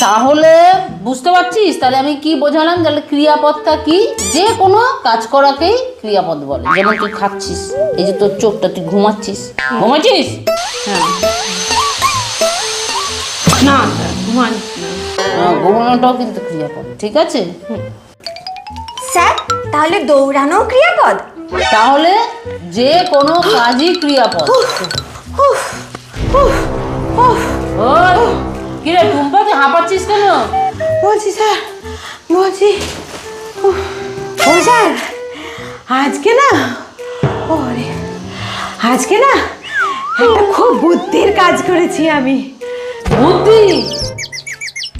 তাহলে বুঝতে পারছিস তাহলে আমি কি বোঝালাম, তাহলে ক্রিয়াপদটা কি? যে কোনো কাজ করাকেই ক্রিয়াপদ বলে। যেমন তুই খাচ্ছিস, এই যে তোর চোখটা, তুই ঘুমাচ্ছিস, ঘুমাচ্ছিস? হ্যাঁ না স্যার, ঘুমাচ্ছি না। ঘুমানোটাও কিন্তু ক্রিয়াপদ, ঠিক আছে? স্যার তাহলে দৌড়ানো ক্রিয়াপদ? তাহলে যে কোনো কাজই ক্রিয়াপদ। ওই কিরে টুম্পা, তুই হাঁপাচ্ছিস কেন? বলছি স্যার, বলছি ও স্যার, আজকে না একটা খুব বুদ্ধির কাজ করেছি আমি। বুদ্ধি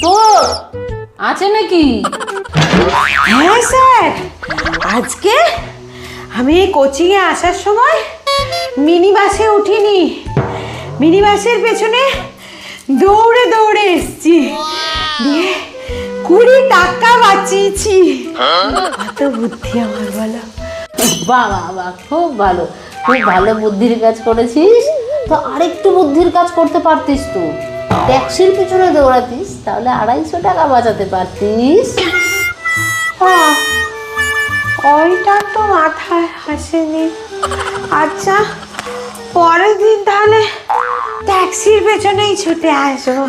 তোর আছে নাকি? হ্যাঁ স্যার, আজকে আমি কোচিংয়ে আসার সময় মিনি বাসে উঠিনি, মিনি বাসের পেছনে দৌড়ে দৌড়ে এসছি, দিয়ে 20 টাকা বাঁচিয়েছি। কত বুদ্ধি আমার বলো। বাহ বাহ বাহ, খুব ভালো, খুব ভালো বুদ্ধির কাজ করেছিস। তো আরেকটু বুদ্ধির কাজ করতে পারতিস, তো ট্যাক্সির পিছনে দৌড়াতিস, তাহলে 250 টাকা বাঁচাতে পারতিস। ওইটা তো মাথায় আসেনি। আচ্ছা, পরের দিন তাহলে ট্যাক্সির পেছনেই ছুটে আসবো।